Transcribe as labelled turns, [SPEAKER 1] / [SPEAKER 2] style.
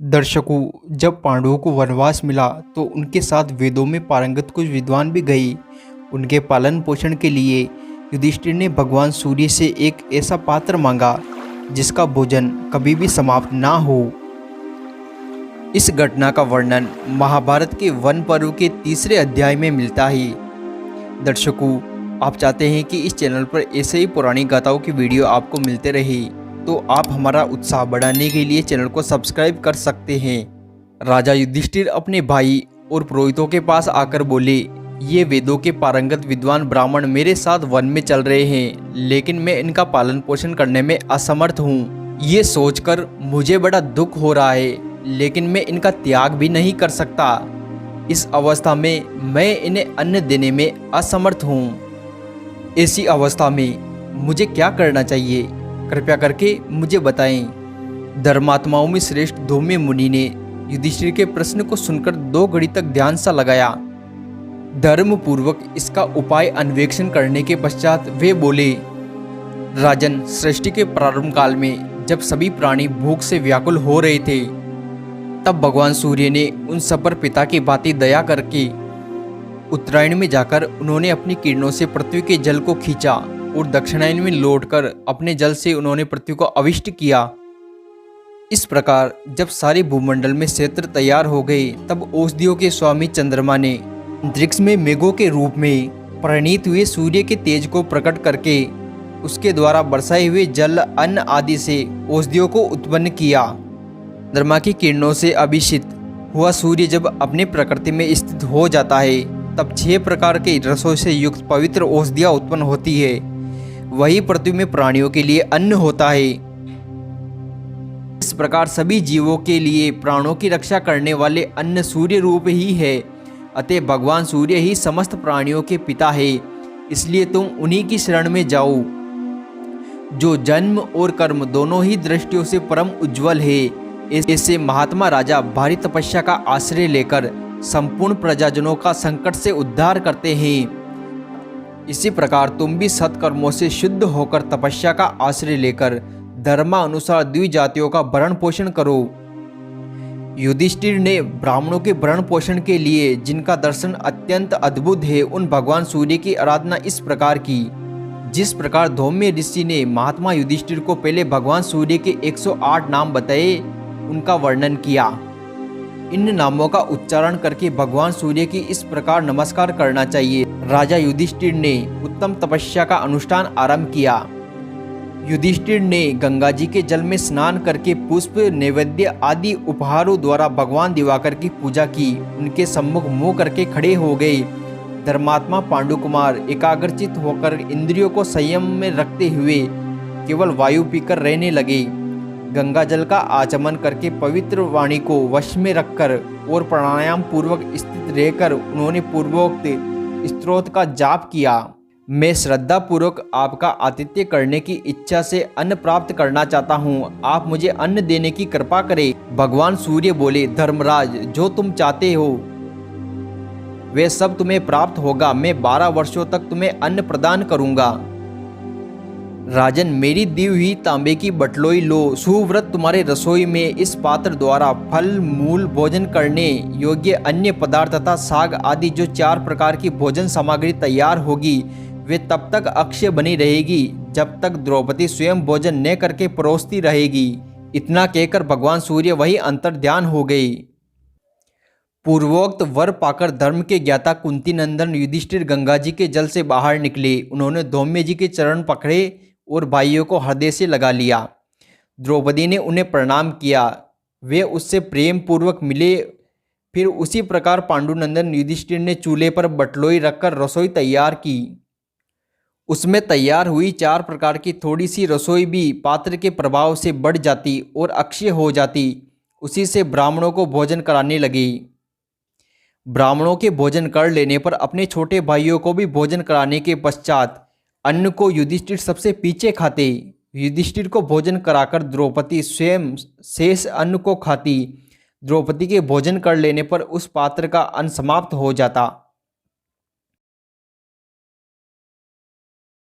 [SPEAKER 1] दर्शकों, जब पांडवों को वनवास मिला तो उनके साथ वेदों में पारंगत कुछ विद्वान भी गए। उनके पालन पोषण के लिए युधिष्ठिर ने भगवान सूर्य से एक ऐसा पात्र मांगा जिसका भोजन कभी भी समाप्त ना हो। इस घटना का वर्णन महाभारत के वन पर्व के तीसरे अध्याय में मिलता है। दर्शकों, आप चाहते हैं कि इस चैनल पर ऐसे ही पुरानी गाथाओं की वीडियो आपको मिलते रहे तो आप हमारा उत्साह बढ़ाने के लिए चैनल को सब्सक्राइब कर सकते हैं। राजा युधिष्ठिर अपने भाई और पुरोहितों के पास आकर बोले, ये वेदों के पारंगत विद्वान ब्राह्मण मेरे साथ वन में चल रहे हैं, लेकिन मैं इनका पालन पोषण करने में असमर्थ हूँ। ये सोचकर मुझे बड़ा दुख हो रहा है, लेकिन मैं इनका त्याग भी नहीं कर सकता। इस अवस्था में मैं इन्हें अन्न देने में असमर्थ हूँ। ऐसी अवस्था में मुझे क्या करना चाहिए, कृपया करके मुझे बताएं। धर्मात्माओं में श्रेष्ठ धौम्य मुनि ने युधिष्ठिर के प्रश्न को सुनकर 2 घड़ी तक ध्यान सा लगाया। धर्म पूर्वक इसका उपाय अन्वेषण करने के पश्चात वे बोले, राजन, सृष्टि के प्रारंभ काल में जब सभी प्राणी भूख से व्याकुल हो रहे थे, तब भगवान सूर्य ने उन सब पर पिता की भांति दया करके उत्तरायण में जाकर उन्होंने अपनी किरणों से पृथ्वी के जल को खींचा और दक्षिणायन में लौटकर अपने जल से उन्होंने पृथ्वी को अविष्ट किया। इस प्रकार जब सारे भूमंडल में क्षेत्र तैयार हो गए, तब औषधियों के स्वामी चंद्रमा ने अंतरिक्ष में मेघों के रूप में परिणीत हुए सूर्य के तेज को प्रकट करके उसके द्वारा बरसाए हुए जल, अन्न आदि से औषधियों को उत्पन्न किया। चंद्रमा की किरणों से अभिषिक्त हुआ सूर्य जब अपने प्रकृति में स्थित हो जाता है, तब 6 प्रकार के रसों से युक्त पवित्र औषधियाँ उत्पन्न होती है। वही पृथ्वी में प्राणियों के लिए अन्न होता है। इस प्रकार सभी जीवों के लिए प्राणों की रक्षा करने वाले अन्न सूर्य रूप ही है। अतः भगवान सूर्य ही समस्त प्राणियों के पिता है, इसलिए तुम उन्हीं की शरण में जाओ, जो जन्म और कर्म दोनों ही दृष्टियों से परम उज्जवल है। ऐसे महात्मा राजा भारी तपस्या का आश्रय लेकर संपूर्ण प्रजाजनों का संकट से उद्धार करते हैं। इसी प्रकार तुम भी सत्कर्मों से शुद्ध होकर तपस्या का आश्रय लेकर धर्मानुसार द्विजातियों का भरण पोषण करो। युधिष्ठिर ने ब्राह्मणों के भरण पोषण के लिए, जिनका दर्शन अत्यंत अद्भुत है, उन भगवान सूर्य की आराधना इस प्रकार की। जिस प्रकार धौम्य ऋषि ने महात्मा युधिष्ठिर को पहले भगवान सूर्य के 108 नाम बताए, उनका वर्णन किया। इन नामों का उच्चारण करके भगवान सूर्य की इस प्रकार नमस्कार करना चाहिए। राजा युधिष्ठिर ने उत्तम तपस्या का अनुष्ठान आरंभ किया। युधिष्ठिर ने गंगा जी के जल में स्नान करके पुष्प, नैवेद्य आदि उपहारों द्वारा भगवान दिवाकर की पूजा की। उनके सम्मुख मुंह करके खड़े हो गए। धर्मात्मा पांडुकुमार एकाग्रचित होकर इंद्रियों को संयम में रखते हुए केवल वायु पीकर रहने लगे। गंगा जल का आचमन करके पवित्र वाणी को वश में रखकर और प्राणायाम पूर्वक स्थित रहकर उन्होंने पूर्वोक्त स्तोत्र का जाप किया। मैं श्रद्धा पूर्वक आपका आतिथ्य करने की इच्छा से अन्न प्राप्त करना चाहता हूँ, आप मुझे अन्न देने की कृपा करें। भगवान सूर्य बोले, धर्मराज, जो तुम चाहते हो वे सब तुम्हें प्राप्त होगा। मैं 12 वर्षों तक तुम्हें अन्न प्रदान करूंगा। राजन, मेरी दी हुई तांबे की बटलोई लो। सुव्रत तुम्हारे रसोई में इस पात्र द्वारा फल, मूल, भोजन करने योग्य अन्य पदार्थ तथा साग आदि जो 4 प्रकार की भोजन सामग्री तैयार होगी, वे तब तक अक्षय बनी रहेगी जब तक द्रौपदी स्वयं भोजन न करके परोसती रहेगी। इतना कहकर भगवान सूर्य वही अंतर्ध्यान हो गए। पूर्वोक्त वर पाकर धर्म के ज्ञाता कुंती नंदन युधिष्ठिर गंगा जी के जल से बाहर निकले। उन्होंने धौम्य जी के चरण पकड़े और भाइयों को हृदय से लगा लिया। द्रौपदी ने उन्हें प्रणाम किया। वे उससे प्रेम पूर्वक मिले। फिर उसी प्रकार पांडुनंदन युधिष्ठिर ने चूल्हे पर बटलोई रखकर रसोई तैयार की। उसमें तैयार हुई 4 प्रकार की थोड़ी सी रसोई भी पात्र के प्रभाव से बढ़ जाती और अक्षय हो जाती। उसी से ब्राह्मणों को भोजन कराने लगे। ब्राह्मणों के भोजन कर लेने पर अपने छोटे भाइयों को भी भोजन कराने के पश्चात अन्न को युधिष्ठिर सबसे पीछे खाते। युधिष्ठिर को भोजन कराकर द्रौपदी स्वयं शेष अन्न को खाती। द्रौपदी के भोजन कर लेने पर उस पात्र का अन्न समाप्त हो जाता।